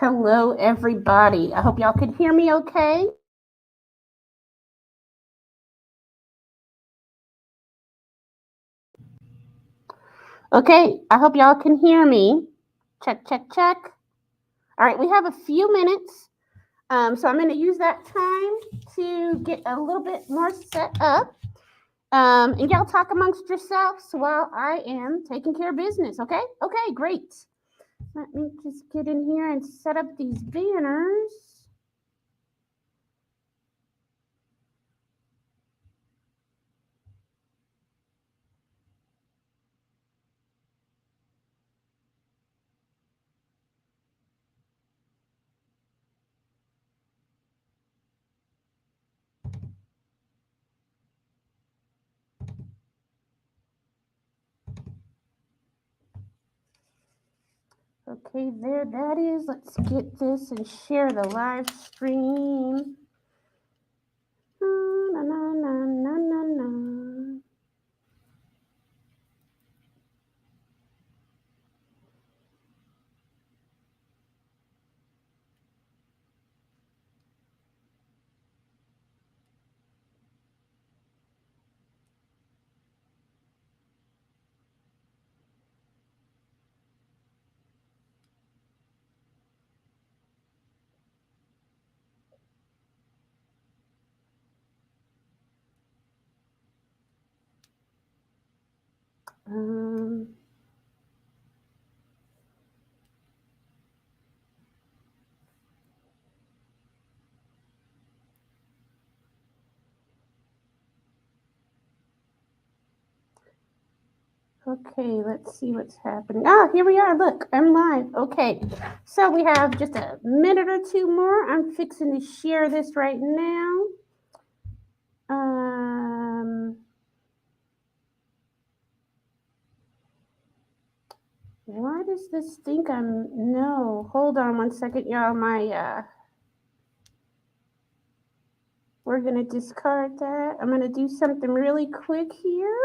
Hello, everybody. I hope y'all can hear me okay. Okay, I hope y'all can hear me. Check, check, check. All right, we have a few minutes. So I'm going to use that time to get a little bit more set up. And y'all talk amongst yourselves while I am taking care of business, okay? Okay, great. Let me just get in here and set up these banners. Okay, there that is. Let's get this and share the live stream. Na, na, na, na, na, na. Um, okay, let's see what's happening. Ah, here we are. Look, I'm live. Okay, so we have just a minute or two more. I'm fixing to share this right now. Why does this think I'm no? Hold on one second, y'all. We're gonna discard that. I'm gonna do something really quick here.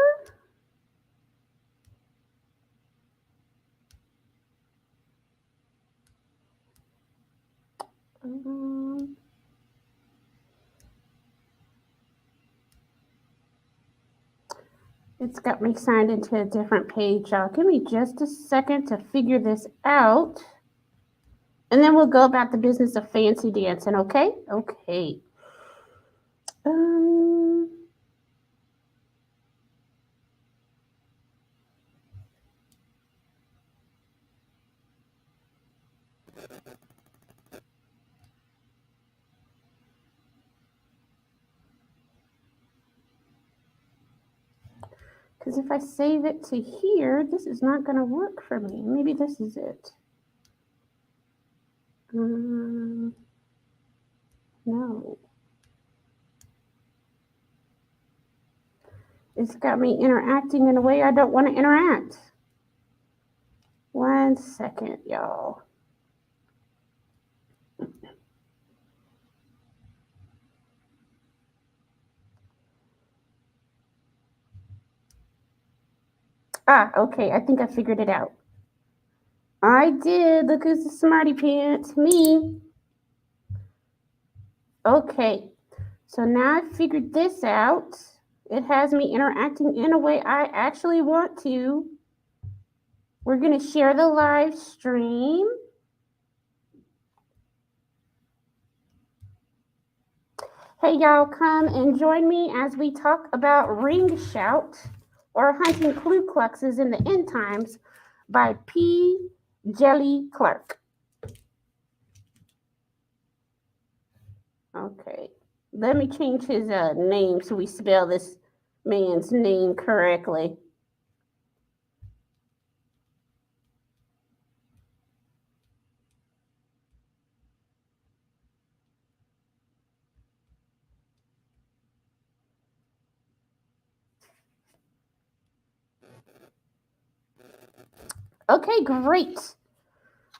It's got me signed into a different page, y'all. Give me just a second to figure this out. And then we'll go about the business of fancy dancing, okay? Okay. Because if I save it to here, this is not going to work for me. Maybe this is it. No. It's got me interacting in a way I don't want to interact. One second, y'all. Ah, okay. I think I figured it out. I did. Look who's the smarty pants. Me. Okay. So now I figured this out. It has me interacting in a way I actually want to. We're going to share the live stream. Hey, y'all, come and join me as we talk about Ring Shout or Hunting Ku Kluxes in the End Times by P.Dejili Clark. Okay, let me change his name so we spell this man's name correctly. Okay, great.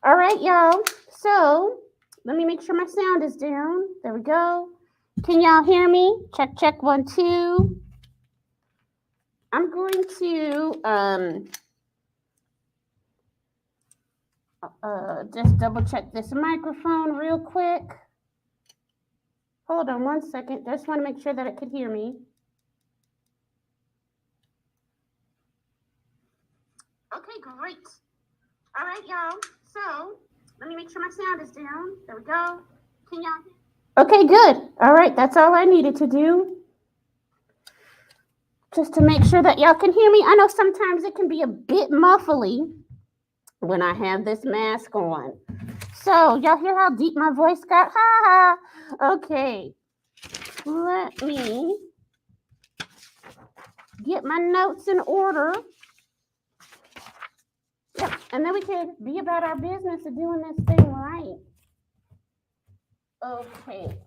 All right, y'all. So let me make sure my sound is down. There we go. Can y'all hear me? Check, check, 1, 2. I'm going to Just double check this microphone real quick. Hold on 1 second. Just want to make sure that it could hear me. Okay, great. All right, y'all. So let me make sure my sound is down. There we go. Can y'all hear? Okay, good. All right, that's all I needed to do. Just to make sure that y'all can hear me. I know sometimes it can be a bit muffly when I have this mask on. So y'all hear how deep my voice got? Ha ha. Okay. Let me get my notes in order. Yep, and then we can be about our business of doing this thing right. Okay,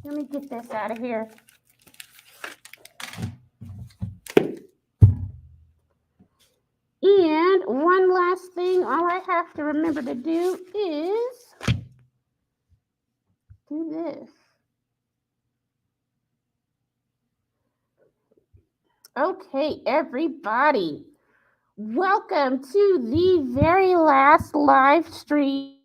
let me get this out of here. And one last thing, all I have to remember to do is do this. Okay, everybody, welcome to the very last live stream.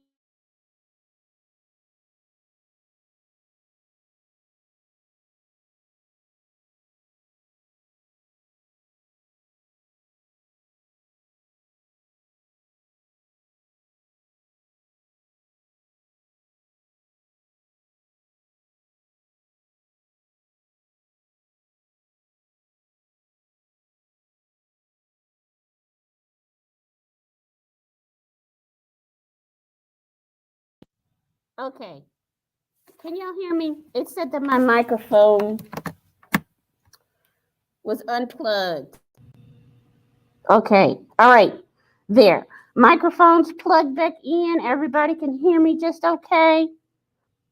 Okay, can y'all hear me? It said that my microphone was unplugged. Okay, all right, there. Microphone's plugged back in. Everybody can hear me just okay?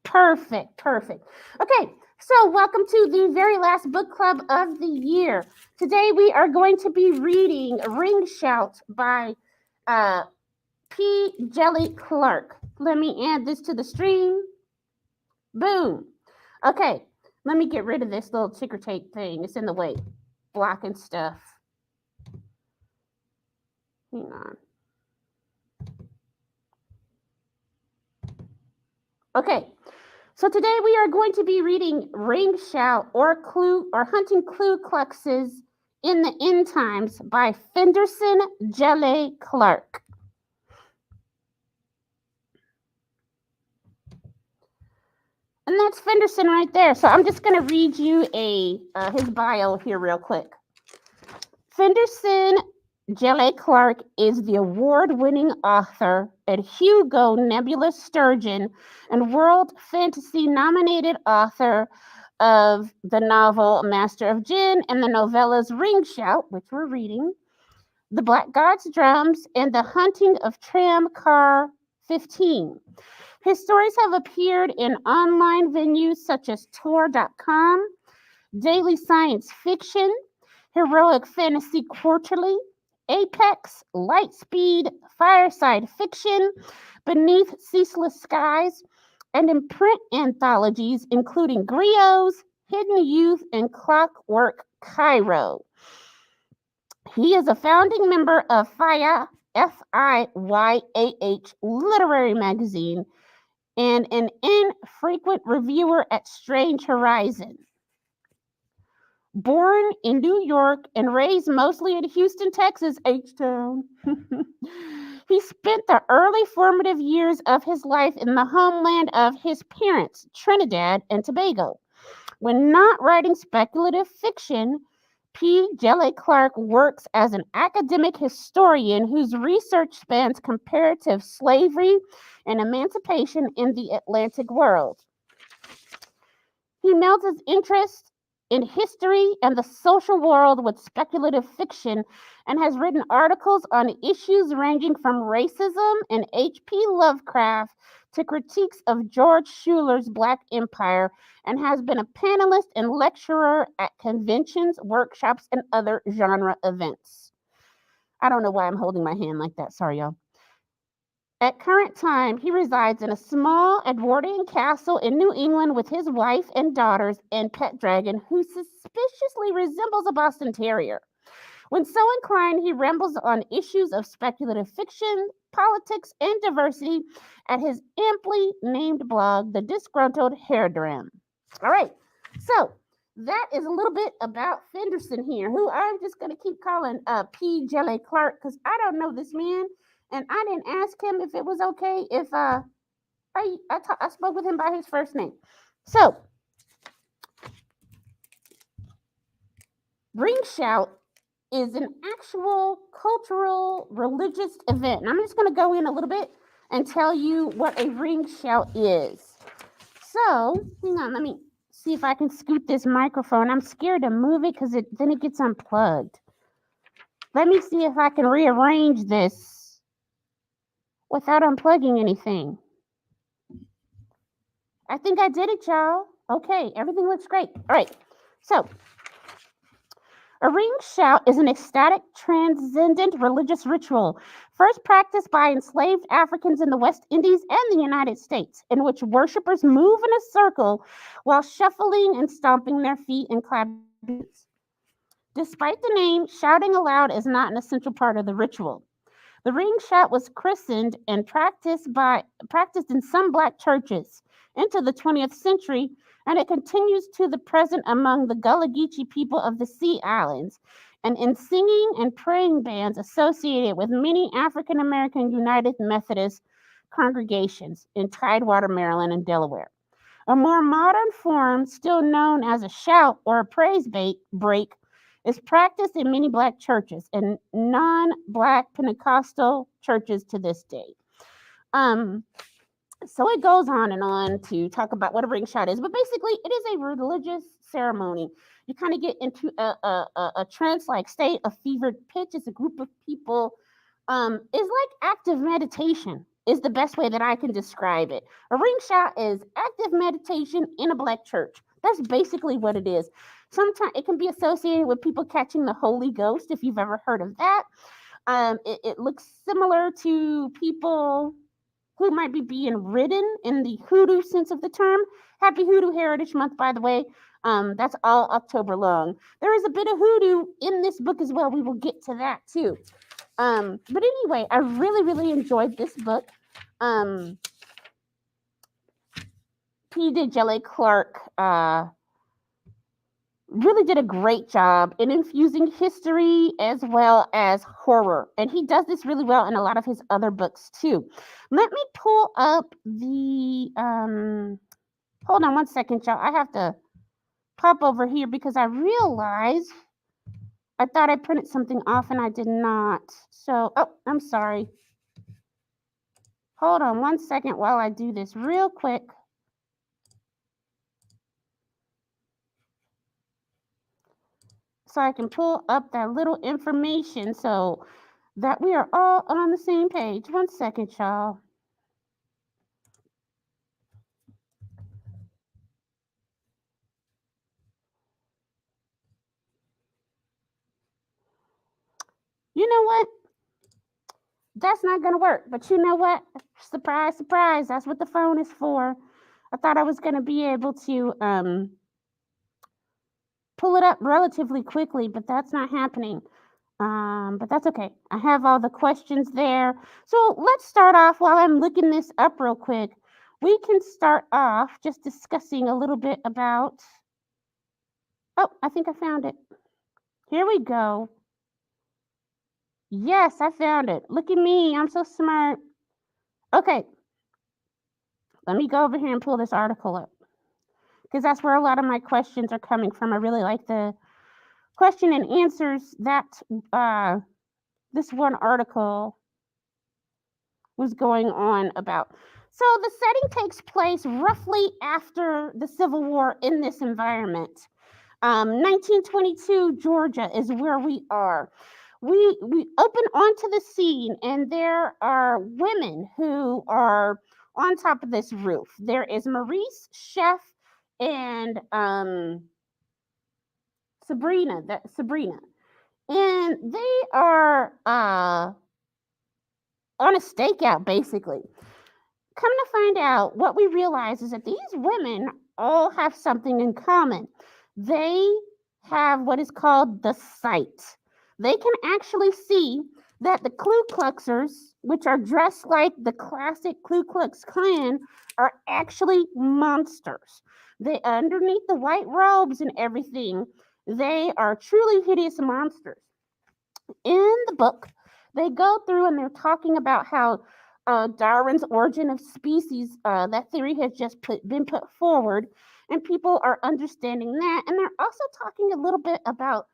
Perfect, perfect. Okay, so welcome to the very last book club of the year. Today we are going to be reading Ring Shout by P.Dejili Clark. Let me add this to the stream. Boom. Okay, let me get rid of this little ticker tape thing. It's in the way, blocking stuff. Hang on. Okay, so today we are going to be reading Ring Shout or Hunting Ku Kluxes in the End Times by P.Dejili Clark. And that's Fenderson right there. So I'm just going to read you his bio here real quick. P.Dejili Clark is the award-winning author and Hugo Nebula Sturgeon and World Fantasy nominated author of the novel Master of Jinn and the novellas Ring Shout, which we're reading, The Black God's Drums, and The Hunting of Tram Car 15. His stories have appeared in online venues such as Tor.com, Daily Science Fiction, Heroic Fantasy Quarterly, Apex, Lightspeed, Fireside Fiction, Beneath Ceaseless Skies, and in print anthologies including Griots, Hidden Youth, and Clockwork Cairo. He is a founding member of FIYAH, FIYAH Literary Magazine, and an infrequent reviewer at Strange Horizon. Born in New York and raised mostly in Houston, Texas, H-Town, he spent the early formative years of his life in the homeland of his parents, Trinidad and Tobago. When not writing speculative fiction, P.Dejili Clark works as an academic historian whose research spans comparative slavery and emancipation in the Atlantic world. He melds his interest in history and the social world with speculative fiction and has written articles on issues ranging from racism and H.P. Lovecraft to critiques of George Schuler's Black Empire, and has been a panelist and lecturer at conventions, workshops, and other genre events. I don't know why I'm holding my hand like that. Sorry, y'all. At current time, he resides in a small Edwardian castle in New England with his wife and daughters and pet dragon, who suspiciously resembles a Boston Terrier. When so inclined, he rambles on issues of speculative fiction, politics, and diversity at his amply named blog, The Disgruntled Hairdram. All right, so that is a little bit about Fenderson here, who I'm just going to keep calling P.Dejili Clark because I don't know this man, and I didn't ask him if it was okay if I spoke with him by his first name. So, Ring Shout is an actual cultural religious event. And I'm just going to go in a little bit and tell you what a ring shout is. So, hang on, let me see if I can scoot this microphone. I'm scared to move it because then it gets unplugged. Let me see if I can rearrange this without unplugging anything. I think I did it, y'all. Okay, everything looks great. All right, so a ring shout is an ecstatic, transcendent religious ritual first practiced by enslaved Africans in the West Indies and the United States, in which worshippers move in a circle while shuffling and stomping their feet and clapping hands. Despite the name, shouting aloud is not an essential part of the ritual. The ring shout was christened and practiced in some black churches into the 20th century, and it continues to the present among the Gullah Geechee people of the Sea Islands, and in singing and praying bands associated with many African American United Methodist congregations in Tidewater, Maryland, and Delaware. A more modern form, still known as a shout or a praise break, is practiced in many black churches and non-black Pentecostal churches to this day. So it goes on and on to talk about what a ring shout is, but basically it is a religious ceremony. You kind of get into a trance-like state, a fevered pitch. It's a group of people. It's like active meditation is the best way that I can describe it. A ring shout is active meditation in a black church. That's basically what it is. Sometimes it can be associated with people catching the Holy Ghost, if you've ever heard of that. It looks similar to people who might be being ridden in the hoodoo sense of the term. Happy Hoodoo Heritage Month, by the way. That's all October long. There is a bit of hoodoo in this book as well. We will get to that too. But anyway, I really, really enjoyed this book. P.Dejili Clark really did a great job in infusing history as well as horror. And he does this really well in a lot of his other books too. Let me pull up the, hold on one second, y'all. I have to pop over here because I realized I thought I printed something off and I did not. So, oh, I'm sorry. Hold on one second while I do this real quick. So I can pull up that little information so that we are all on the same page. One second, y'all. You know what? That's not going to work. But you know what? Surprise, surprise. That's what the phone is for. I thought I was going to be able to pull it up relatively quickly, but that's not happening. But that's okay. I have all the questions there. So let's start off while I'm looking this up real quick. We can start off just discussing a little bit about, oh, I think I found it. Here we go. Yes, I found it. Look at me. I'm so smart. Okay. Let me go over here and pull this article up because that's where a lot of my questions are coming from. I really like the question and answers that this one article was going on about. So the setting takes place roughly after the Civil War in this environment. 1922 Georgia is where we are. We open onto the scene and there are women who are on top of this roof. There is Maurice, Chef, and Sabrina. And they are on a stakeout, basically. Come to find out, what we realize is that these women all have something in common. They have what is called the sight. they can actually see that the Ku Kluxers, which are dressed like the classic Ku Klux Klan, are actually monsters. They underneath the white robes and everything, they are truly hideous monsters. In the book, they go through and they're talking about how Darwin's origin of species, that theory has just been put forward, and people are understanding that. And they're also talking a little bit about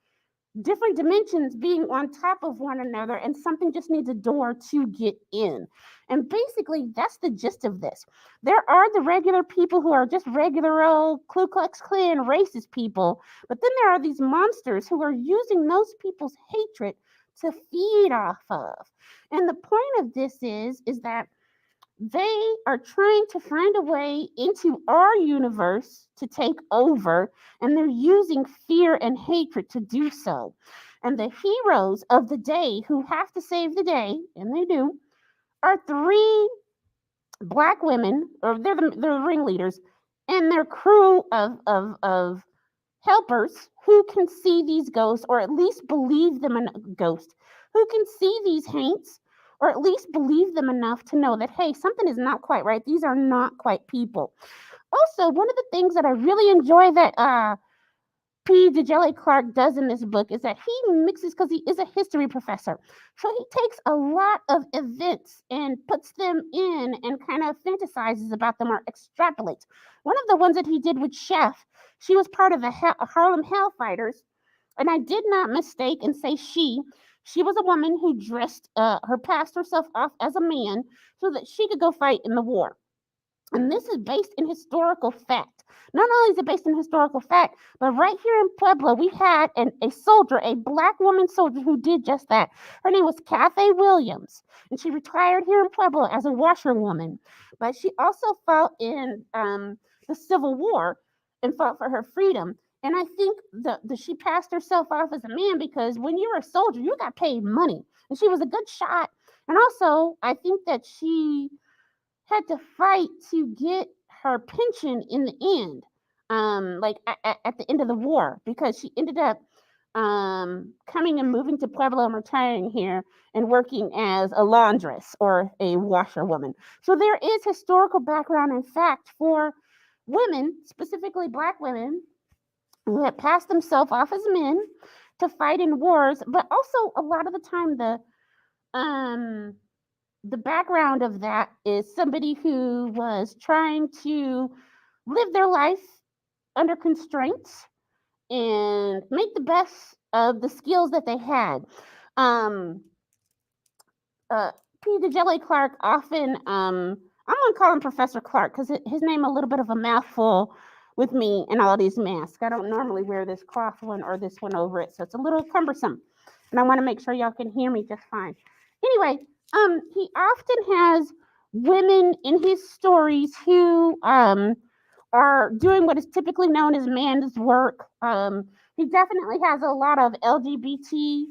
different dimensions being on top of one another, and something just needs a door to get in. And basically, that's the gist of this. There are the regular people who are just regular old Ku Klux Klan racist people, but then there are these monsters who are using those people's hatred to feed off of. And the point of this is that they are trying to find a way into our universe to take over, and they're using fear and hatred to do so. And the heroes of the day who have to save the day, and they do, are three black women, or they're the ringleaders, and their crew of helpers who can see these ghosts, or at least believe them in a ghost, who can see these haints, or at least believe them enough to know that, hey, something is not quite right. These are not quite people. Also, one of the things that I really enjoy that P.Dejili Clark does in this book is that he mixes, because he is a history professor. So he takes a lot of events and puts them in and kind of fantasizes about them or extrapolates. One of the ones that he did with Chef, she was part of the Harlem Hellfighters, and I did not mistake and say she. She was a woman who passed herself off as a man so that she could go fight in the war. And this is based in historical fact. Not only is it based in historical fact, but right here in Pueblo, we had a soldier, a black woman soldier who did just that. Her name was Cathay Williams, and she retired here in Pueblo as a washerwoman. But she also fought in the Civil War and fought for her freedom. And I think she passed herself off as a man because when you're a soldier, you got paid money. And she was a good shot. And also, I think that she had to fight to get her pension in the end, like at the end of the war, because she ended up coming and moving to Pueblo and retiring here and working as a laundress or a washerwoman. So there is historical background and fact for women, specifically black women, who had passed themselves off as men to fight in wars, but also a lot of the time um the background of that is somebody who was trying to live their life under constraints and make the best of the skills that they had. Um, uh, P.Dejili Clark often, I'm going to call him Professor Clark because his name a little bit of a mouthful with me and all these masks. I don't normally wear this cloth one or this one over it, so it's a little cumbersome. And I want to make sure y'all can hear me just fine. Anyway, he often has women in his stories who are doing what is typically known as man's work. He definitely has a lot of LGBT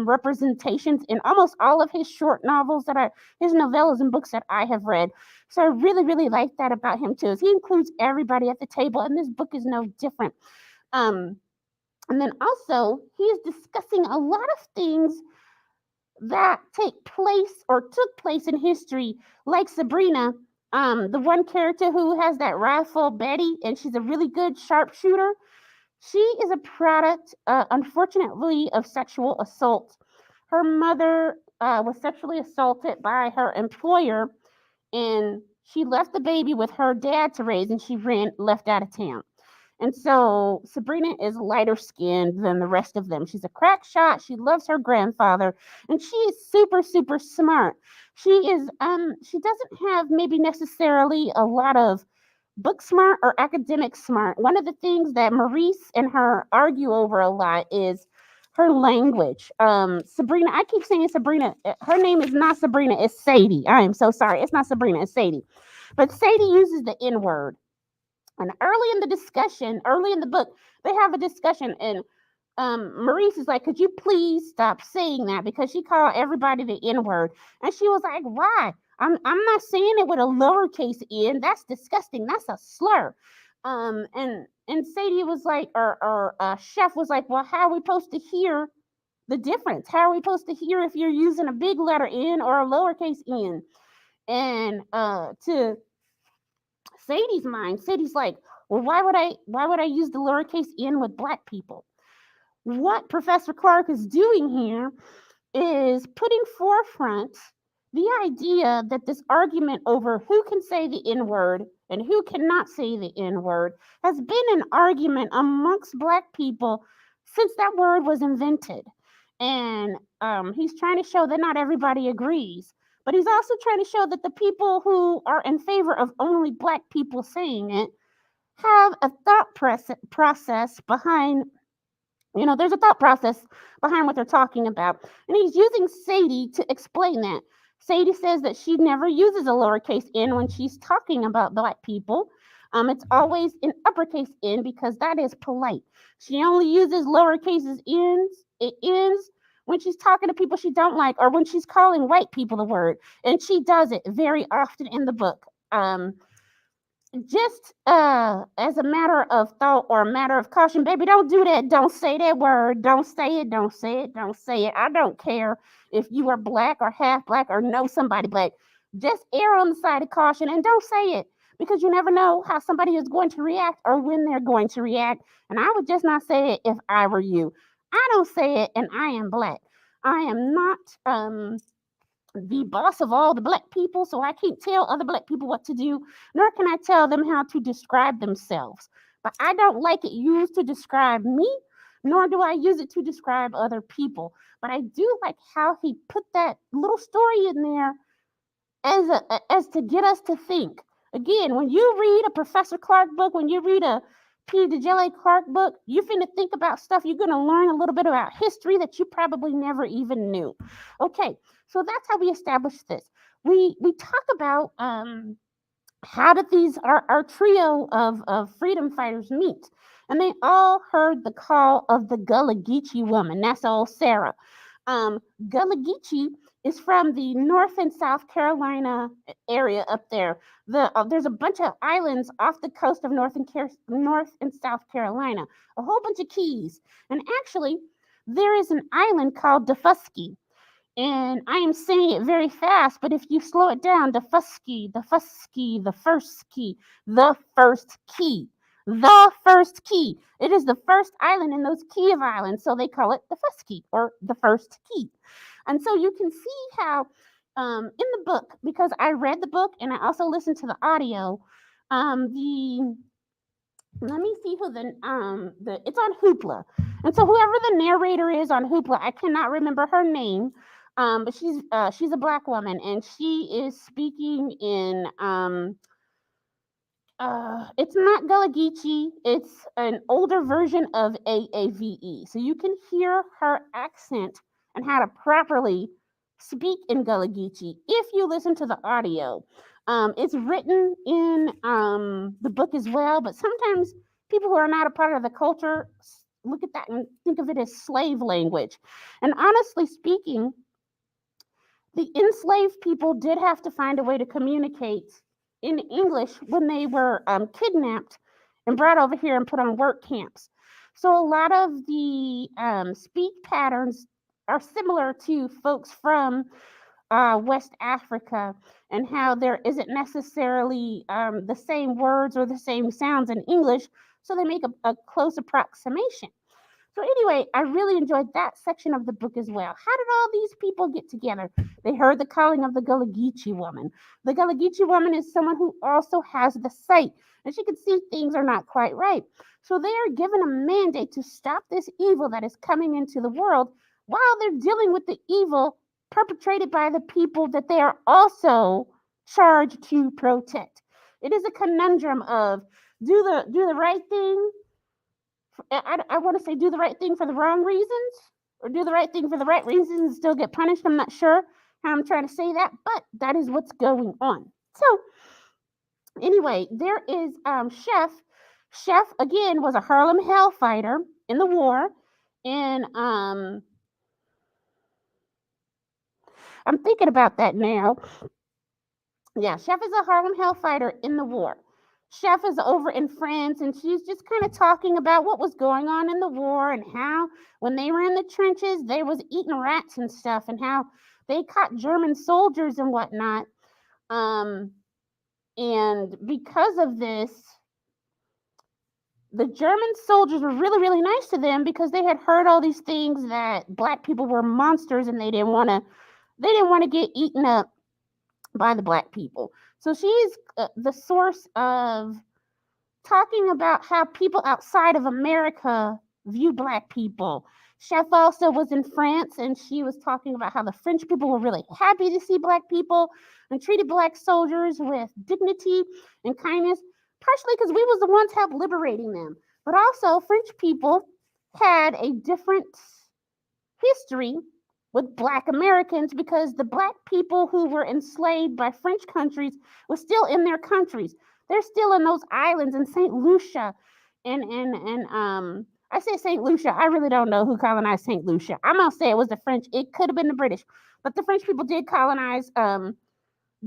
representations in almost all of his short novels his novellas and books that I have read. So I really, really like that about him too. Is he includes everybody at the table, and this book is no different. Um, and then also he is discussing a lot of things that take place or took place in history, like Sabrina, the one character who has that rifle, Betty, and she's a really good sharpshooter. She is a product, unfortunately, of sexual assault. Her mother was sexually assaulted by her employer, and she left the baby with her dad to raise, and she left out of town. And so Sabrina is lighter skinned than the rest of them. She's a crack shot. She loves her grandfather, and she is super, super smart. She doesn't have maybe necessarily a lot of book smart or academic smart. One of the things that Maurice and her argue over a lot is her language. Sabrina, I keep saying Sabrina. Her name is not Sabrina, it's Sadie. I am so sorry. It's not Sabrina, it's Sadie. But Sadie uses the N word. And early in the book, they have a discussion, and Maurice is like, "Could you please stop saying that?" Because she called everybody the N word, and she was like, "Why? I'm not saying it with a lowercase n. That's disgusting. That's a slur." And Sadie was like, or Chef was like, "Well, how are we supposed to hear the difference. How are we supposed to hear if you're using a big letter N or a lowercase n? And to Sadie's mind, Sadie's like, well, why would I use the lowercase n with black people? What Professor Clark is doing here is putting forefront the idea that this argument over who can say the N word and who cannot say the N word has been an argument amongst black people since that word was invented. And he's trying to show that not everybody agrees, but he's also trying to show that the people who are in favor of only black people saying it have a process behind, there's a thought process behind what they're talking about. And he's using Sadie to explain that. Sadie says that she never uses a lowercase n when she's talking about black people. It's always an uppercase n because that is polite. She only uses lowercase n's when she's talking to people she don't like or when she's calling white people the word. And she does it very often in the book. Just as a matter of thought or a matter of caution, baby, don't do that. Don't say that word. Don't say it. Don't say it. Don't say it. I don't care if you are black or half black or know somebody black. Just err on the side of caution and don't say it because you never know how somebody is going to react or when they're going to react. And I would just not say it if I were you. I don't say it, and I am black. I am not the boss of all the black people, so I can't tell other black people what to do, nor can I tell them how to describe themselves. But I don't like it used to describe me, nor do I use it to describe other people. But I do like how he put that little story in there as to get us to think. Again, when you read a Professor Clark book, when you read a P.Dejili Clark book, you're finna think about stuff. You're gonna learn a little bit about history that you probably never even knew. Okay, so that's how we establish this. We talk about how did these our trio of freedom fighters meet, and they all heard the call of the Gullah Geechee woman. That's old Sarah. Gullah Geechee is from the North and South Carolina area up there. There's a bunch of islands off the coast of North and South Carolina, a whole bunch of keys, and actually there is an island called Defusky. And I am saying it very fast, but if you slow it down, the fusky, the first key, the first key, the first key. It is the first island in those key of islands, so they call it the fusky or the first key. And so you can see how in the book, because I read the book and I also listened to the audio, the let me see who the it's on Hoopla. And so whoever the narrator is on Hoopla, I cannot remember her name. But she's a black woman and she is speaking in it's not Gullah Geechee, it's an older version of AAVE. So you can hear her accent and how to properly speak in Gullah Geechee if you listen to the audio. It's written in the book as well, but sometimes people who are not a part of the culture look at that and think of it as slave language. And honestly speaking, the enslaved people did have to find a way to communicate in English when they were kidnapped and brought over here and put on work camps. So a lot of the speech patterns are similar to folks from West Africa, and how there isn't necessarily the same words or the same sounds in English, so they make a close approximation. So anyway, I really enjoyed that section of the book as well. How did all these people get together? They heard the calling of the Gullah Geechee woman. The Gullah Geechee woman is someone who also has the sight, and she can see things are not quite right. So they are given a mandate to stop this evil that is coming into the world while they're dealing with the evil perpetrated by the people that they are also charged to protect. It is a conundrum of do the right thing. I want to say do the right thing for the wrong reasons, or do the right thing for the right reasons and still get punished. I'm not sure how I'm trying to say that, but that is what's going on. So anyway, there is Chef. Chef again was a Harlem Hellfighter in the war, and I'm thinking about that now. Yeah, Chef is a Harlem Hellfighter in the war. Chef is over in France, and she's just kind of talking about what was going on in the war and how when they were in the trenches, they was eating rats and stuff, and how they caught German soldiers and whatnot. Um, and because of this, the German soldiers were really, really nice to them because they had heard all these things that black people were monsters and they didn't want to get eaten up by the black people. So she's the source of talking about how people outside of America view black people. Chef also was in France and she was talking about how the French people were really happy to see black people and treated black soldiers with dignity and kindness, partially because we was the ones helped liberating them. But also French people had a different history with black Americans because the black people who were enslaved by French countries were still in their countries. They're still in those islands in St. Lucia and I say St. Lucia. I really don't know who colonized St. Lucia. I'm gonna say it was the French. It could have been the British, but the French people did colonize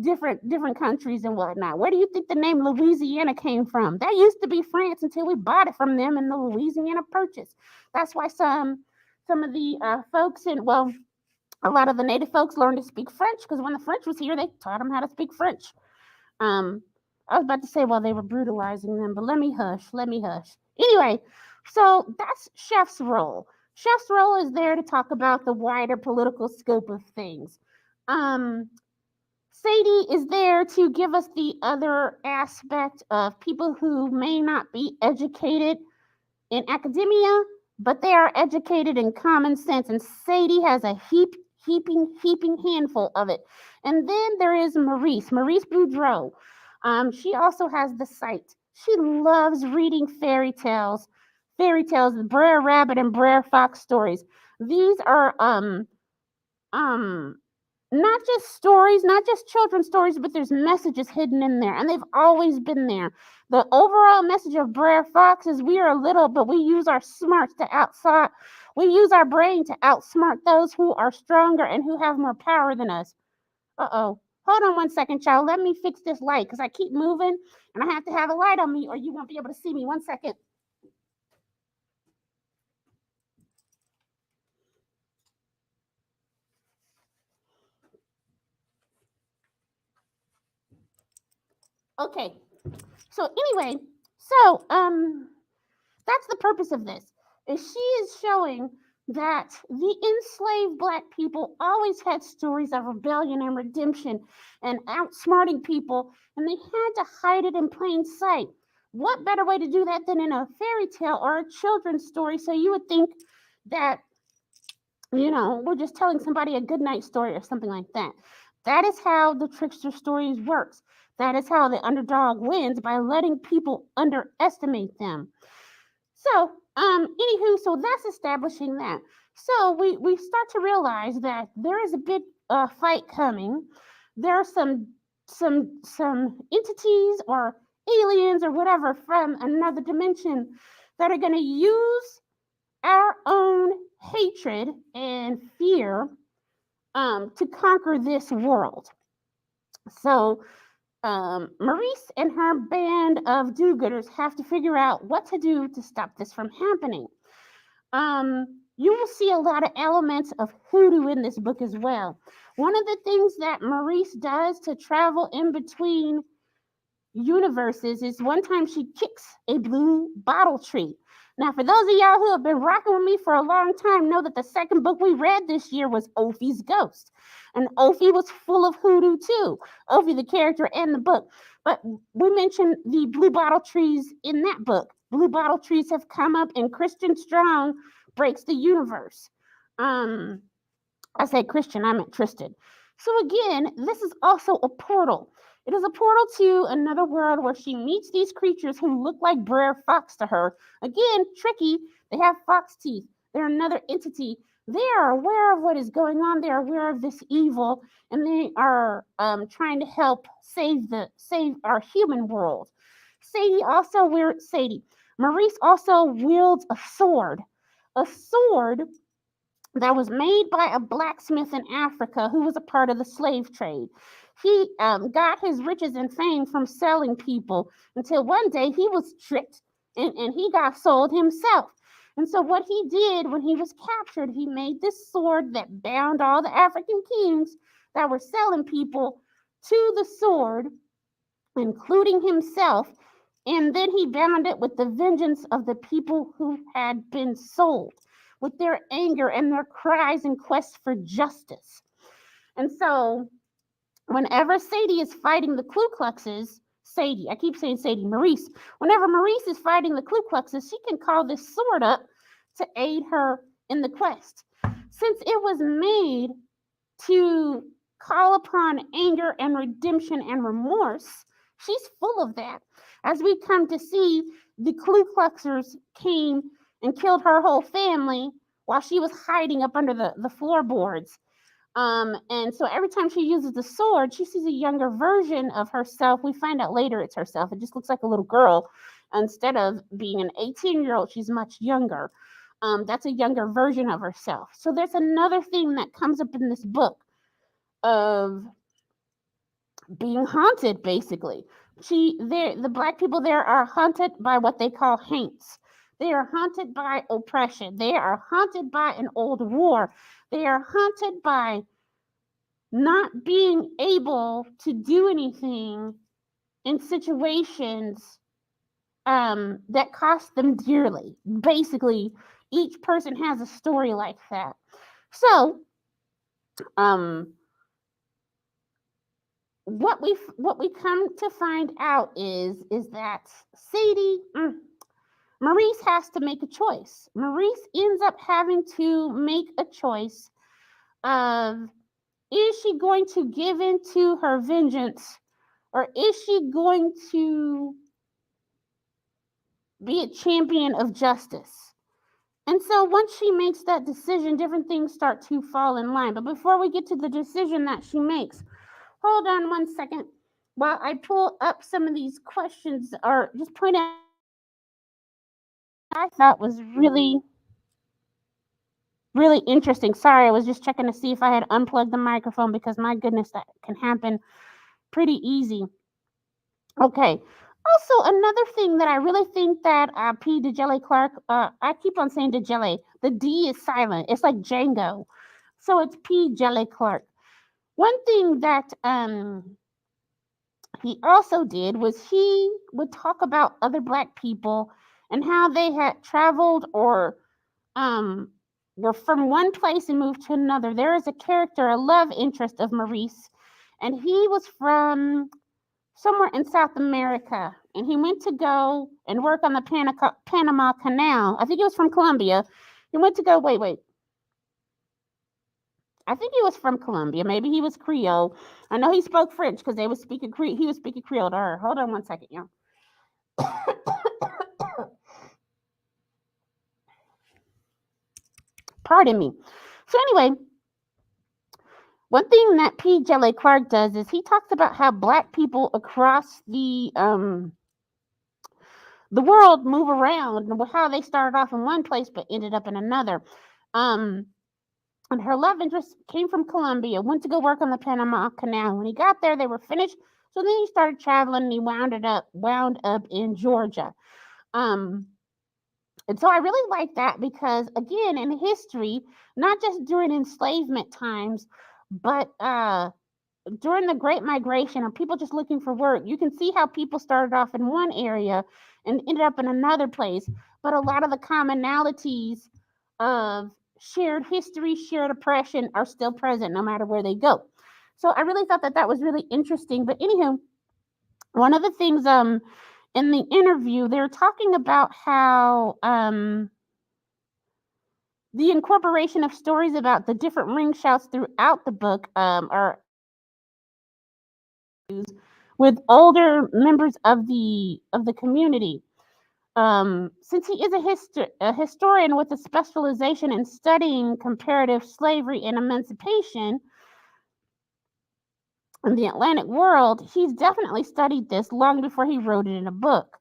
different countries and whatnot. Where do you think the name Louisiana came from? That used to be France until we bought it from them in the Louisiana Purchase. That's why some of the folks in a lot of the native folks learned to speak French because when the French was here, they taught them how to speak French. Um, I was about to say while they were brutalizing them, but let me hush. Let me hush. Anyway, so that's Chef's role. Chef's role is there to talk about the wider political scope of things. Um, Sadie is there to give us the other aspect of people who may not be educated in academia, but they are educated in common sense. And Sadie has a heaping handful of it. And then there is Maurice Boudreau. She also has the sight. She loves reading fairy tales, Brer Rabbit and Brer Fox stories. These are um not just stories, not just children's stories, but there's messages hidden in there, and they've always been there. The overall message of Brer Fox is we are little, but we use our smarts to outside. We use our brain to outsmart those who are stronger and who have more power than us. Uh-oh. Hold on one second, child. Let me fix this light because I keep moving and I have to have a light on me or you won't be able to see me. 1 second. Okay. So anyway, so that's the purpose of this. Is she is showing that the enslaved black people always had stories of rebellion and redemption and outsmarting people, and they had to hide it in plain sight. What better way to do that than in a fairy tale or a children's story? So you would think that, we're just telling somebody a good night story or something like that. That is how the trickster stories works. That is how the underdog wins, by letting people underestimate them. So, anywho, so that's establishing that. So we start to realize that there is a big fight coming. There are some entities or aliens or whatever from another dimension that are going to use our own hatred and fear to conquer this world. So Maurice and her band of do-gooders have to figure out what to do to stop this from happening. You will see a lot of elements of hoodoo in this book as well. One of the things that Maurice does to travel in between universes is one time she kicks a blue bottle tree. Now, for those of y'all who have been rocking with me for a long time, know that the second book we read this year was Ophi's Ghost. And Ophi was full of hoodoo too. Ophi, the character, and the book. But we mentioned the blue bottle trees in that book. Blue bottle trees have come up, and Christian Strong breaks the universe. I say Christian, I meant Tristan. So again, this is also a portal. It is a portal to another world where she meets these creatures who look like Brer Fox to her. Again, tricky. They have fox teeth. They're another entity. They are aware of what is going on. They are aware of this evil, and they are trying to help save our human world. Maurice also wields a sword. A sword that was made by a blacksmith in Africa who was a part of the slave trade. He got his riches and fame from selling people until one day he was tricked and he got sold himself. And so, what he did when he was captured, he made this sword that bound all the African kings that were selling people to the sword, including himself. And then he bound it with the vengeance of the people who had been sold, with their anger and their cries and quest for justice. And so, whenever Sadie is fighting the Ku Kluxes, Sadie, I keep saying Sadie, Maurice, whenever Maurice is fighting the Ku Kluxes, she can call this sword up to aid her in the quest. Since it was made to call upon anger and redemption and remorse, she's full of that. As we come to see, the Ku Kluxers came and killed her whole family while she was hiding up under the floorboards. And so every time she uses the sword, she sees a younger version of herself. We find out later it's herself. It just looks like a little girl. Instead of being an 18-year-old, she's much younger. That's a younger version of herself. So there's another thing that comes up in this book of being haunted, basically. The black people there are haunted by what they call haints. They are haunted by oppression. They are haunted by an old war. They are haunted by not being able to do anything in situations that cost them dearly. Basically, each person has a story like that. So, um, what we come to find out is that Sadie Maurice has to make a choice. Maurice ends up having to make a choice of, is she going to give in to her vengeance, or is she going to be a champion of justice? And so once she makes that decision, different things start to fall in line. But before we get to the decision that she makes, hold on one second while I pull up some of these questions, or just point out I thought was really interesting. Sorry, I was just checking to see if I had unplugged the microphone, because my goodness, that can happen pretty easy. Okay. Also, another thing that I really think that P.Dejili Clark, I keep on saying Dejili. The D is silent. It's like Django. So it's P.Dejili Clark. One thing that he also did was he would talk about other black people and how they had traveled or um, were from one place and moved to another. There is a character, a love interest of Maurice, and he was from somewhere in South America, and he went to go and work on the Panama Canal. I think he was from Colombia. He went to go. Wait. I think he was from Colombia. Maybe he was Creole. I know he spoke French because they was speaking Creole. He was speaking Creole to her. Hold on one second, y'all. Pardon me. So anyway, one thing that P.Dejili Clark does is he talks about how black people across the world move around, and how they started off in one place but ended up in another. And her love interest came from Colombia, went to go work on the Panama Canal. When he got there, they were finished. So then he started traveling, and he wound up in Georgia. And so I really like that because, again, in history, not just during enslavement times, but during the Great Migration, or people just looking for work, you can see how people started off in one area and ended up in another place. But a lot of the commonalities of shared history, shared oppression are still present no matter where they go. So I really thought that that was really interesting. But anywho, one of the things in the interview, they're talking about how the incorporation of stories about the different ring shouts throughout the book are with older members of the community. Since he is a historian with a specialization in studying comparative slavery and emancipation in the Atlantic world, he's definitely studied this long before he wrote it in a book.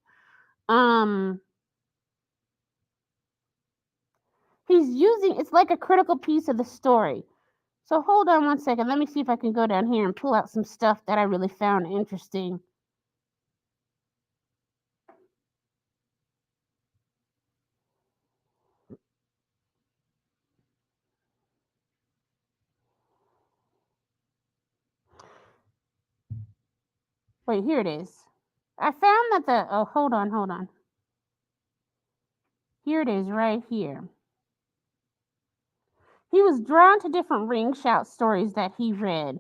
He's using it's like a critical piece of the story. So hold on one second. Let me see if I can go down here and pull out some stuff that I really found interesting. Wait, here it is. I found that hold on, hold on. Here it is right here. He was drawn to different ring shout stories that he read.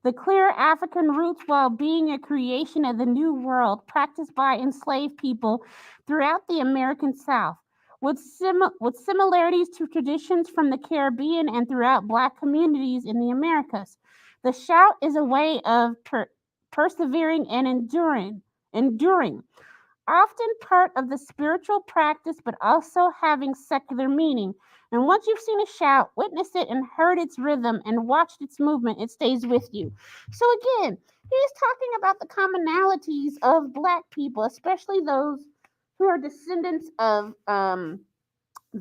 The clear African roots, while being a creation of the New World practiced by enslaved people throughout the American South, with similarities to traditions from the Caribbean and throughout Black communities in the Americas. The shout is a way of persevering and enduring, often part of the spiritual practice, but also having secular meaning. And once you've seen a shout, witnessed it, and heard its rhythm and watched its movement, it stays with you. So again, he's talking about the commonalities of Black people, especially those who are descendants of the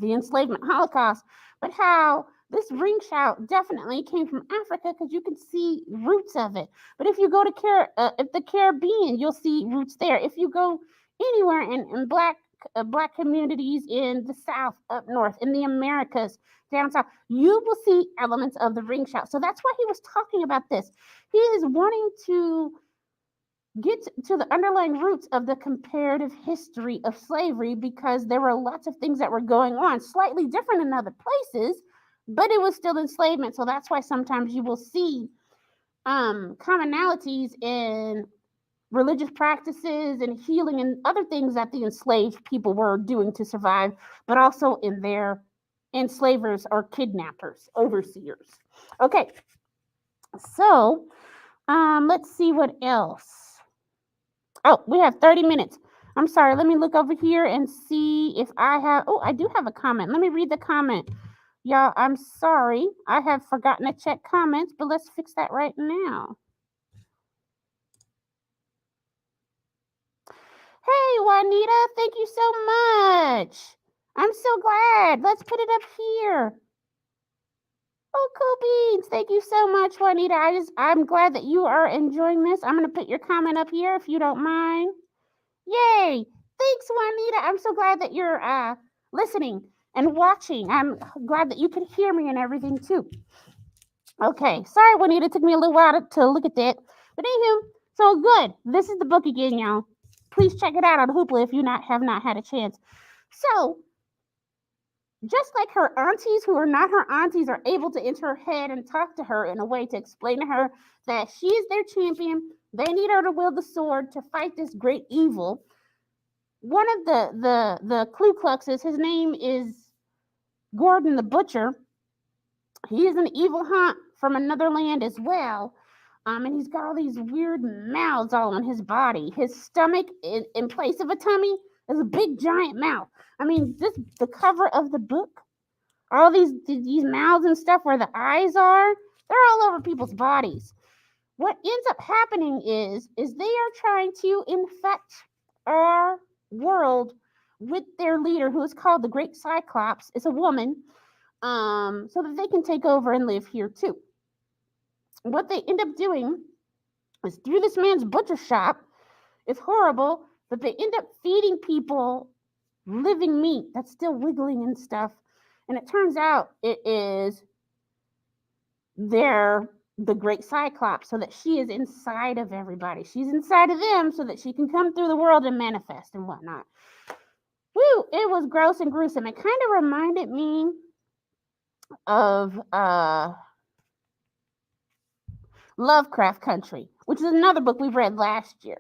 enslavement Holocaust, but how this ring shout definitely came from Africa because you can see roots of it. But if you go to the Caribbean, you'll see roots there. If you go anywhere in Black communities in the South, up north, in the Americas, down south, you will see elements of the ring shout. So that's why he was talking about this. He is wanting to get to the underlying roots of the comparative history of slavery because there were lots of things that were going on, slightly different in other places, but it was still enslavement. So that's why sometimes you will see commonalities in religious practices and healing and other things that the enslaved people were doing to survive, but also in their enslavers or kidnappers, overseers. Okay, so let's see what else. Oh, we have 30 minutes. I'm sorry. Let me look over here and see if I have. Oh, I do have a comment. Let me read the comment. Y'all, I'm sorry. I have forgotten to check comments, but let's fix that right now. Hey, Juanita, thank you so much. I'm so glad. Let's put it up here. Oh, cool beans. Thank you so much, Juanita. I'm glad that you are enjoying this. I'm going to put your comment up here if you don't mind. Yay! Thanks, Juanita. I'm so glad that you're listening and watching. I'm glad that you can hear me and everything too. Okay, sorry, Juanita. It took me a little while to look at that. But anywho, so good. This is the book again, y'all. Please check it out on Hoopla if you have not had a chance. So, just like her aunties who are not her aunties are able to enter her head and talk to her in a way to explain to her that she is their champion, they need her to wield the sword to fight this great evil. One of the Ku Kluxes, his name is Gordon the Butcher. He is an evil hunt from another land as well. And he's got all these weird mouths all on his body. His stomach, in place of a tummy, is a big giant mouth. I mean, the cover of the book, all these mouths and stuff where the eyes are, they're all over people's bodies. What ends up happening is they are trying to infect our world with their leader, who is called the Great Cyclops. It's a woman, so that they can take over and live here too. What they end up doing is through this man's butcher shop. It's horrible, but they end up feeding people living meat that's still wiggling and stuff. And it turns out it is the Great Cyclops, so that she is inside of everybody. She's inside of them so that she can come through the world and manifest and whatnot. Woo! It was gross and gruesome. It kind of reminded me of Lovecraft Country, which is another book we read last year.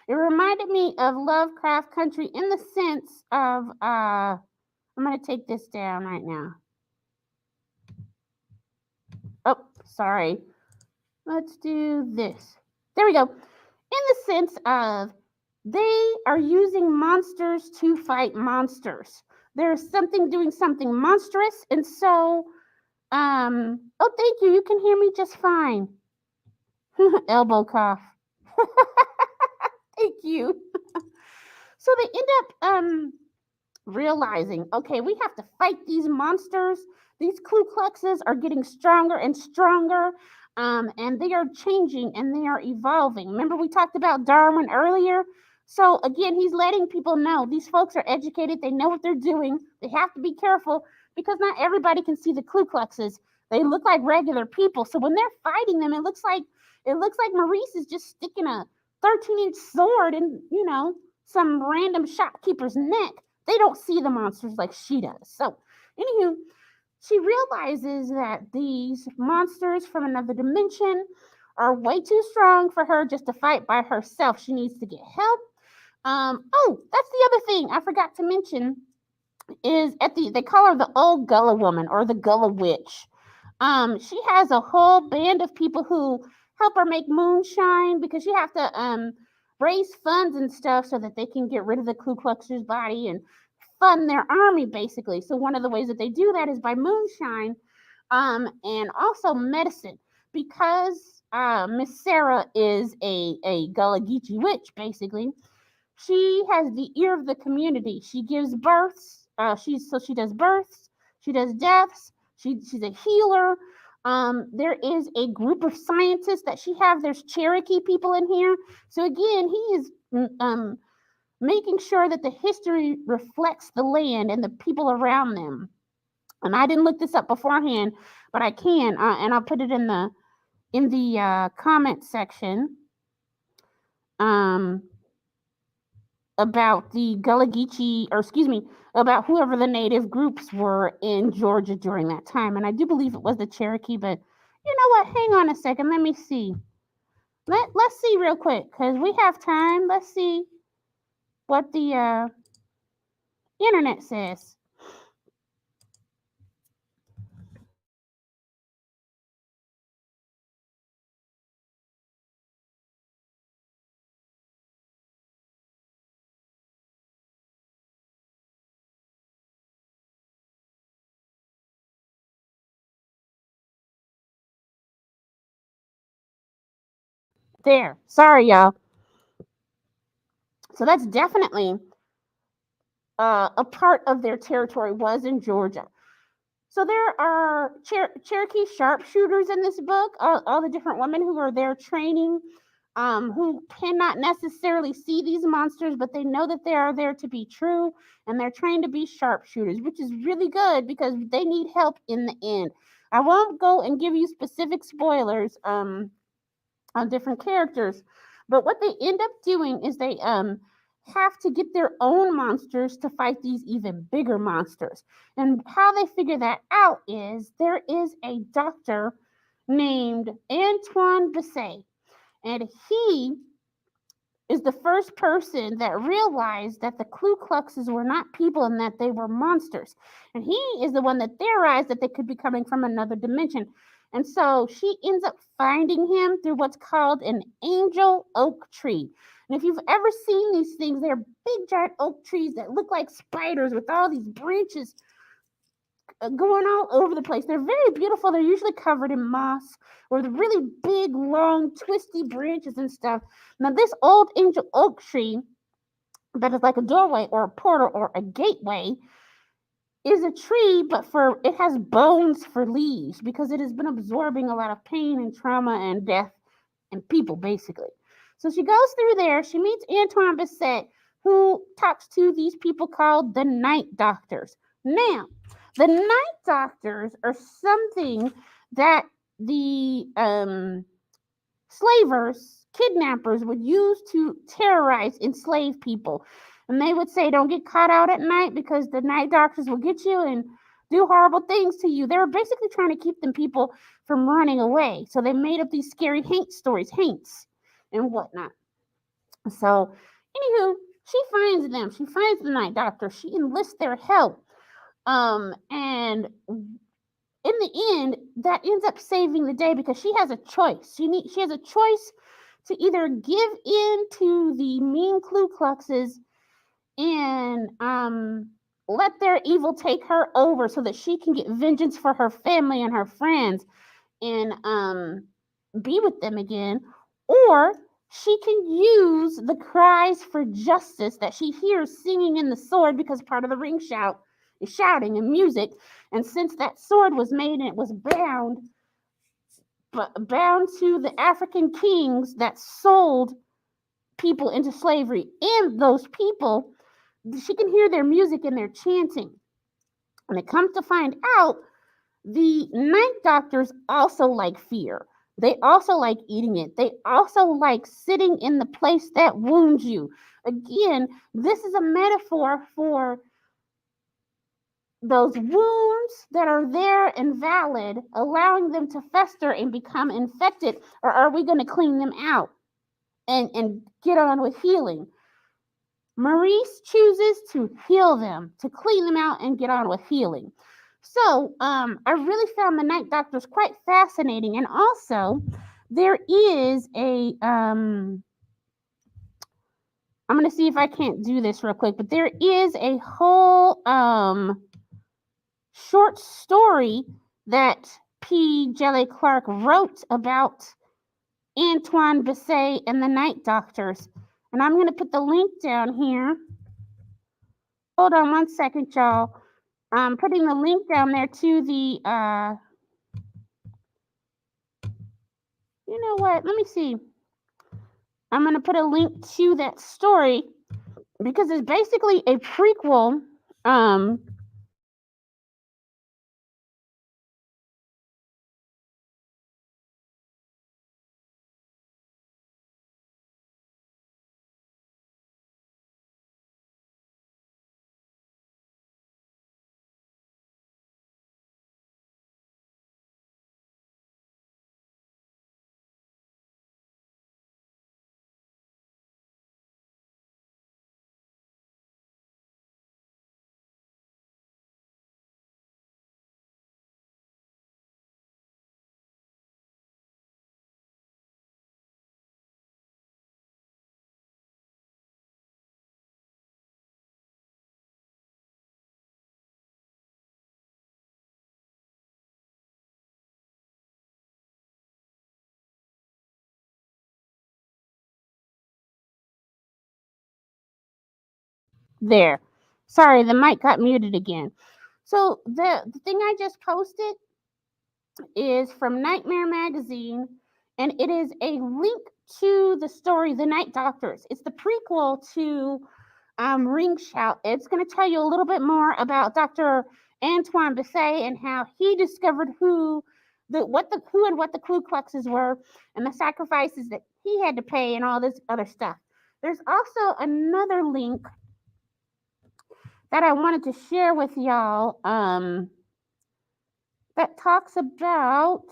It reminded me of Lovecraft Country in the sense of I'm going to take this down right now. Oh, sorry. Let's do this. There we go. In the sense of they are using monsters to fight monsters. There's something doing something monstrous, and so oh, thank you. You can hear me just fine. Elbow cough. Thank you. So they end up realizing, okay, we have to fight these monsters. these Ku Kluxes are getting stronger and stronger, and they are changing and they are evolving. Remember, we talked about Darwin earlier? So, again, he's letting people know these folks are educated, they know what they're doing, they have to be careful because not everybody can see the Ku Kluxes. They look like regular people. So when they're fighting them, it looks like Maurice is just sticking a 13-inch sword in, some random shopkeeper's neck. They don't see the monsters like she does. So, anywho, she realizes that these monsters from another dimension are way too strong for her just to fight by herself. She needs to get help. That's the other thing I forgot to mention is they call her the old Gullah woman or the Gullah witch. She has a whole band of people who help her make moonshine because you have to raise funds and stuff so that they can get rid of the Ku Kluxer's body and fund their army, basically. So one of the ways that they do that is by moonshine, and also medicine, because Miss Sarah is a Gullah Geechee witch, basically. She has the ear of the community. She gives births. She does births. She does deaths. She's a healer. There is a group of scientists that she have. There's Cherokee people in here. So again, he is making sure that the history reflects the land and the people around them. And I didn't look this up beforehand, but I can, and I'll put it in the comment section. About the Gullah Geechee, or excuse me, about whoever the native groups were in Georgia during that time. And I do believe it was the Cherokee, but you know what? Hang on a second. Let me see. Let's see real quick, because we have time. Let's see what the internet says. There. Sorry, y'all. So that's definitely a part of their territory was in Georgia. So there are Cherokee sharpshooters in this book, all the different women who are there training, who cannot necessarily see these monsters, but they know that they are there to be true, and they're trained to be sharpshooters, which is really good because they need help in the end. I won't go and give you specific spoilers on different characters, but what they end up doing is they have to get their own monsters to fight these even bigger monsters. And how they figure that out is there is a doctor named Antoine Bisset, and he is the first person that realized that the Ku Kluxes were not people and that they were monsters. And he is the one that theorized that they could be coming from another dimension. And so she ends up finding him through what's called an angel oak tree. And if you've ever seen these things, they're big giant oak trees that look like spiders with all these branches going all over the place. They're very beautiful. They're usually covered in moss or the really big, long, twisty branches and stuff. Now, this old angel oak tree that is like a doorway or a portal or a gateway is a tree, but it has bones for leaves because it has been absorbing a lot of pain and trauma and death and people, basically. So she goes through there. She meets Antoine Bisset, who talks to these people called the night doctors. Now, the night doctors are something that the slavers, kidnappers would use to terrorize, enslave people. And they would say, don't get caught out at night because the night doctors will get you and do horrible things to you. They were basically trying to keep them people from running away. So they made up these scary haint stories, haints and whatnot. So, anywho, she finds them. She finds the night doctor. She enlists their help. And in the end, that ends up saving the day because she has a choice. She has a choice to either give in to the mean Ku Kluxes and let their evil take her over so that she can get vengeance for her family and her friends and be with them again, or she can use the cries for justice that she hears singing in the sword, because part of the ring shout shouting and music. And since that sword was made and it was bound to the African kings that sold people into slavery, and those people, she can hear their music and their chanting. And it comes to find out, the night doctors also like fear. They also like eating it. They also like sitting in the place that wounds you. Again, this is a metaphor for those wounds that are there and valid, allowing them to fester and become infected, or are we going to clean them out and get on with healing? Maurice chooses to heal them, to clean them out and get on with healing. So I really found the Night Doctors quite fascinating. And also, there is a, I'm going to see if I can't do this real quick, but there is a whole short story that P.Dejili Clark wrote about Antoine Bisset and the Night Doctors. And I'm going to put the link down here. Hold on one second, y'all. I'm putting the link down there to the, you know what? Let me see. I'm going to put a link to that story because it's basically a prequel. There. Sorry, the mic got muted again. So the thing I just posted is from Nightmare Magazine, and it is a link to the story The Night Doctors. It's the prequel to Ring Shout. It's going to tell you a little bit more about Dr. Antoine Bisset and how he discovered who and what the Ku Kluxes were, and the sacrifices that he had to pay, and all this other stuff. There's also another link that I wanted to share with y'all that talks about,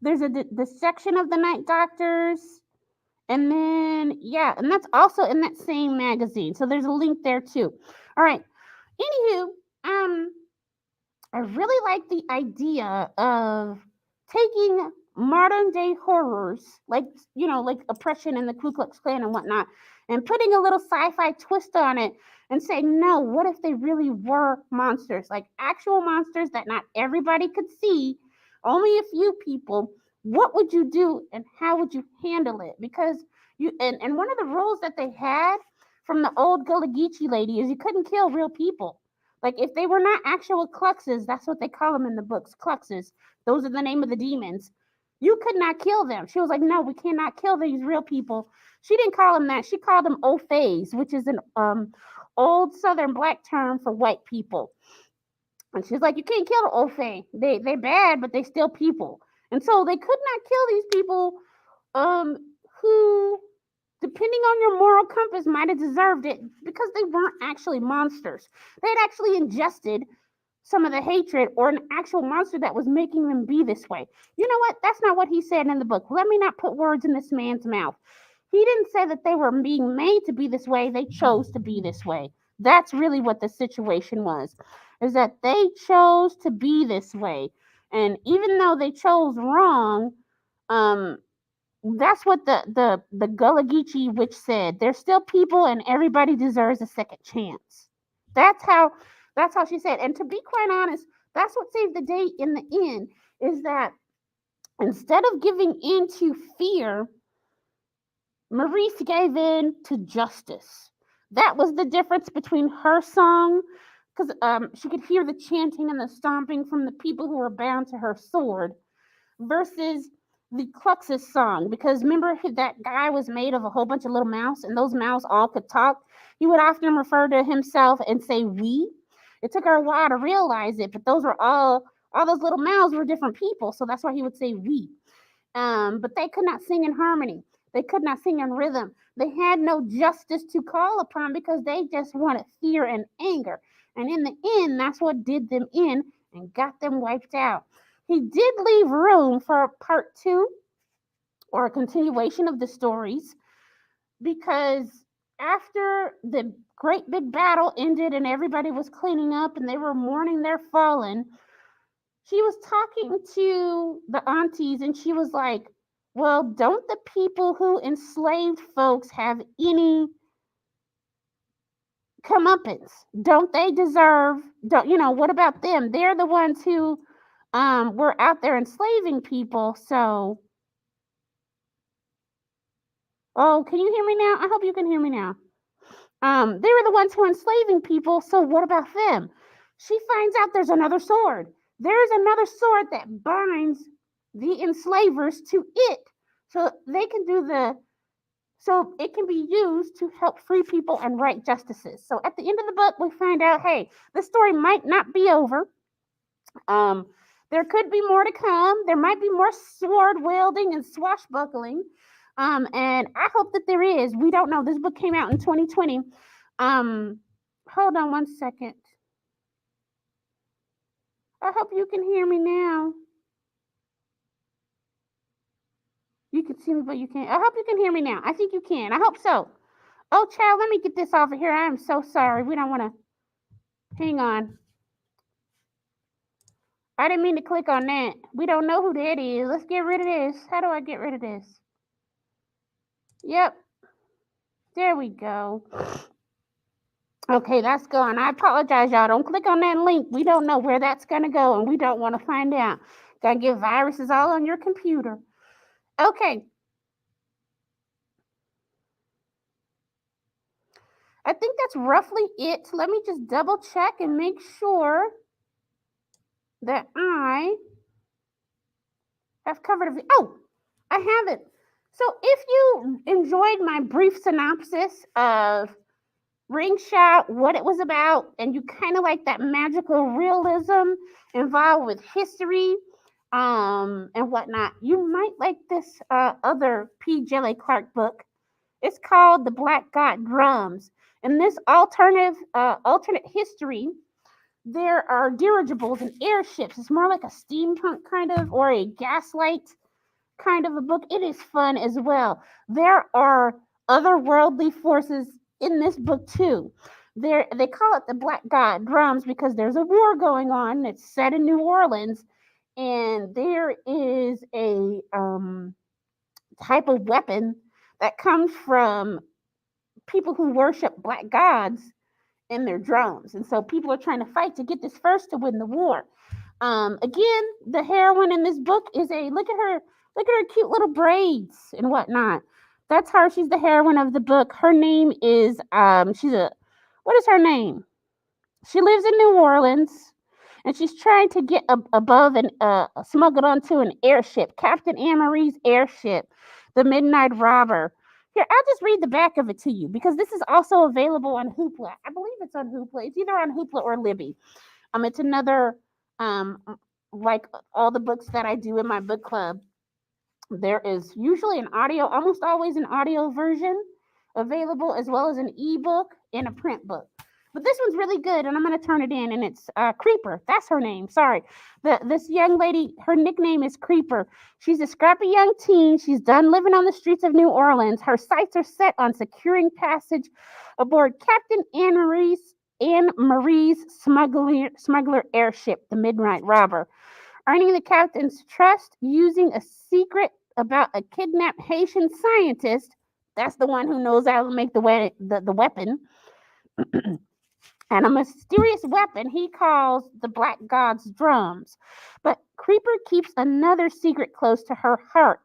there's the section of the Night Doctors, and then yeah, and that's also in that same magazine. So there's a link there too. All right. Anywho, I really like the idea of taking modern day horrors, like, like oppression and the Ku Klux Klan and whatnot, and putting a little sci-fi twist on it and saying, no, what if they really were monsters, like actual monsters that not everybody could see, only a few people? What would you do and how would you handle it? Because and one of the rules that they had from the old Gullah Geechee lady is you couldn't kill real people. Like, if they were not actual Kluxes, that's what they call them in the books, Kluxes. Those are the name of the demons. You could not kill them. She was like, no, we cannot kill these real people. She didn't call them that. She called them Ofays, which is an old Southern black term for white people. And she's like, you can't kill an Ofay. They're bad, but they still people. And so they could not kill these people who, depending on your moral compass, might have deserved it because they weren't actually monsters. They had actually ingested some of the hatred or an actual monster that was making them be this way. You know what? That's not what he said in the book. Let me not put words in this man's mouth. He didn't say that they were being made to be this way. They chose to be this way. That's really what the situation was, is that they chose to be this way. And even though they chose wrong, um, that's what the Gullah Geechee witch said. There's still people, and everybody deserves a second chance. That's how she said. And to be quite honest, that's what saved the day in the end. Is that instead of giving in to fear, Maurice gave in to justice. That was the difference between her song, because she could hear the chanting and the stomping from the people who were bound to her sword, versus the Klux's song. Because remember, that guy was made of a whole bunch of little mouse, and those mouse all could talk. He would often refer to himself and say "we." It took her a while to realize it, but those were all those little mouths were different people, so that's why he would say "we." But they could not sing in harmony. They could not sing in rhythm. They had no justice to call upon because they just wanted fear and anger. And in the end, that's what did them in and got them wiped out. He did leave room for a part two or a continuation of the stories, because after the great big battle ended and everybody was cleaning up and they were mourning their fallen, she was talking to the aunties and she was like, well, don't the people who enslaved folks have any comeuppance? Don't they deserve, don't, what about them? They're the ones who were out there enslaving people. So, oh, can you hear me now? I hope you can hear me now. They were the ones who were enslaving people. So what about them? She finds out there's another sword. There's another sword that binds the enslavers to it, so they can do so it can be used to help free people and right justices. So at the end of the book, we find out, hey, this story might not be over. Um, there could be more to come. There might be more sword wielding and swashbuckling. And I hope that there is. We don't know. This book came out in 2020. Um, Hold on one second. I hope you can hear me now. You can see me, but you can't. I hope you can hear me now. I think you can. I hope so. Oh, child, let me get this off of here. I am so sorry. We don't want to. Hang on. I didn't mean to click on that. We don't know who that is. Let's get rid of this. How do I get rid of this? Yep. There we go. Okay, that's gone. I apologize, y'all. Don't click on that link. We don't know where that's going to go, and we don't want to find out. Gonna get viruses all on your computer. Okay. I think that's roughly it. Let me just double check and make sure that I have covered everything. Oh, I have it. So if you enjoyed my brief synopsis of Ring Shot, what it was about, and you kind of like that magical realism involved with history and whatnot, you might like this other P.Dejili Clark book. It's called The Black God Drums. In this alternate history, there are dirigibles and airships. It's more like a steampunk kind of, or a gaslight kind of a book. It is fun as well. There are otherworldly forces in this book too. They call it the Black God Drums because there's a war going on. It's set in New Orleans, and there is a type of weapon that comes from people who worship black gods in their drums, and so people are trying to fight to get this first to win the war. Again, the heroine in this book is look at her cute little braids and whatnot. That's her. She's the heroine of the book. Her name is what is her name? She lives in New Orleans, and she's trying to get above and smuggled onto an airship, Captain Anne Marie's airship, the Midnight Robber. Here, I'll just read the back of it to you because this is also available on Hoopla. I believe it's on Hoopla. It's either on Hoopla or Libby. It's another like all the books that I do in my book club. There is usually an audio, almost always an audio version available, as well as an ebook and a print book. But this one's really good, and I'm going to turn it in. And it's Creeper. That's her name. Sorry. This young lady, her nickname is Creeper. She's a scrappy young teen. She's done living on the streets of New Orleans. Her sights are set on securing passage aboard Captain Anne Marie's smuggler airship, the Midnight Robber, earning the captain's trust using a secret about a kidnapped Haitian scientist. That's the one who knows how to make the weapon. And a mysterious weapon he calls the Black God's drums. But Creeper keeps another secret close to her heart.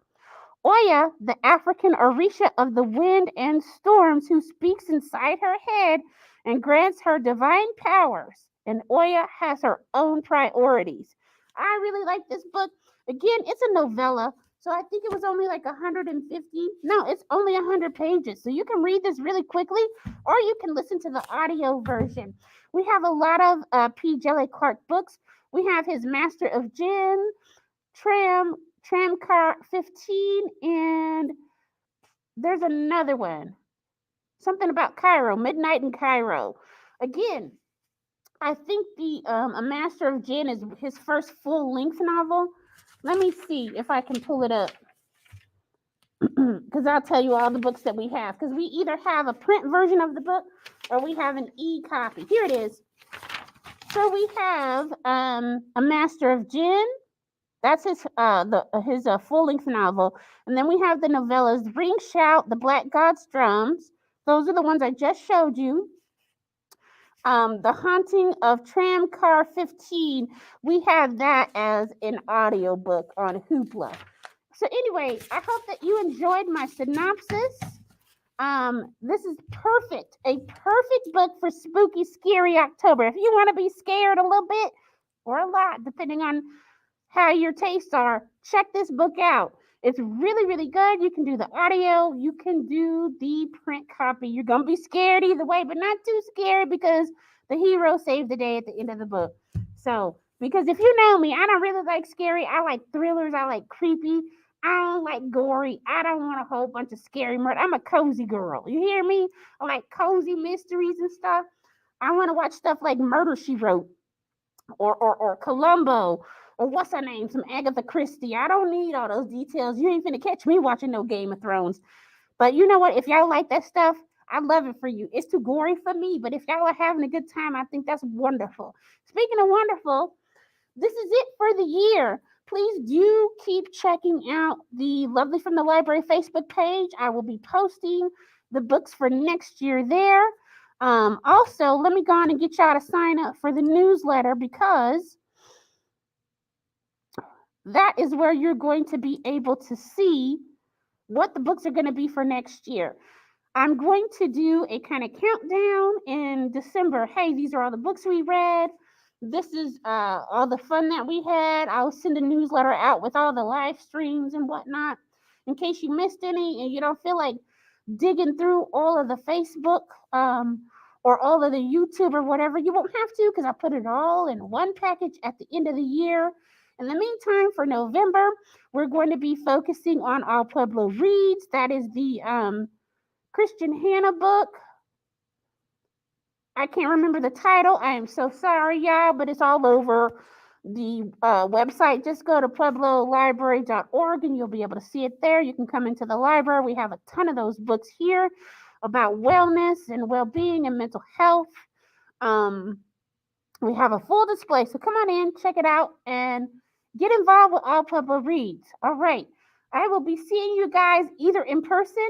Oya, the African Orisha of the wind and storms, who speaks inside her head and grants her divine powers. And Oya has her own priorities. I really like this book. Again, it's a novella, so I think it was only like 150. No, it's only 100 pages. So you can read this really quickly, or you can listen to the audio version. We have a lot of P.Dejili Clark books. We have his Master of Jinn, Tram, Tramcar 15, and there's another one. Something about Cairo, Midnight in Cairo. Again, I think the A Master of Jinn is his first full-length novel. Let me see if I can pull it up. Because I'll tell you all the books that we have. Because we either have a print version of the book or we have an e-copy. Here it is. So we have A Master of Jinn. That's his full-length novel. And then we have the novellas Ring Shout, The Black God's Drums. Those are the ones I just showed you. The Haunting of Tramcar 15. We have that as an audiobook on Hoopla. So anyway, I hope that you enjoyed my synopsis. This is perfect. A perfect book for spooky, scary October. If you want to be scared a little bit or a lot, depending on how your tastes are, check this book out. It's really, really good. You can do the audio. You can do the print copy. You're going to be scared either way, but not too scared because the hero saved the day at the end of the book. So, because if you know me, I don't really like scary. I like thrillers. I like creepy. I don't like gory. I don't want a whole bunch of scary murder. I'm a cozy girl. You hear me? I like cozy mysteries and stuff. I want to watch stuff like Murder, She Wrote or Columbo, or what's her name, some Agatha Christie. I don't need all those details. You ain't finna catch me watching no Game of Thrones. But you know what? If y'all like that stuff, I love it for you. It's too gory for me, but if y'all are having a good time, I think that's wonderful. Speaking of wonderful, this is it for the year. Please do keep checking out the Lovely from the Library Facebook page. I will be posting the books for next year there. Also, let me go on and get y'all to sign up for the newsletter, because that is where you're going to be able to see what the books are going to be for next year. I'm going to do a kind of countdown in December. Hey, these are all the books we read. This is all the fun that we had. I'll send a newsletter out with all the live streams and whatnot in case you missed any and you don't feel like digging through all of the Facebook or all of the YouTube or whatever. You won't have to, because I put it all in one package at the end of the year. In the meantime, for November, we're going to be focusing on All Pueblo Reads. That is the Christian Hannah book. I can't remember the title. I am so sorry, y'all, but it's all over the website. Just go to pueblolibrary.org and you'll be able to see it there. You can come into the library. We have a ton of those books here about wellness and well-being and mental health. We have a full display, so come on in, check it out, and get involved with All Pueblo Reads. All right. I will be seeing you guys either in person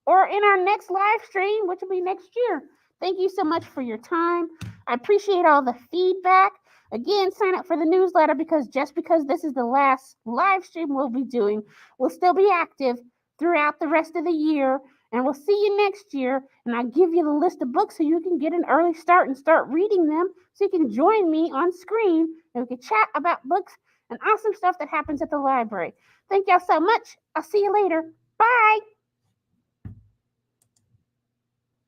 or in our next live stream, which will be next year. Thank you so much for your time. I appreciate all the feedback. Again, sign up for the newsletter, because just because this is the last live stream we'll be doing, we'll still be active throughout the rest of the year. And we'll see you next year. And I'll give you the list of books so you can get an early start and start reading them, so you can join me on screen and we can chat about books and awesome stuff that happens at the library. Thank y'all so much. I'll see you later. Bye.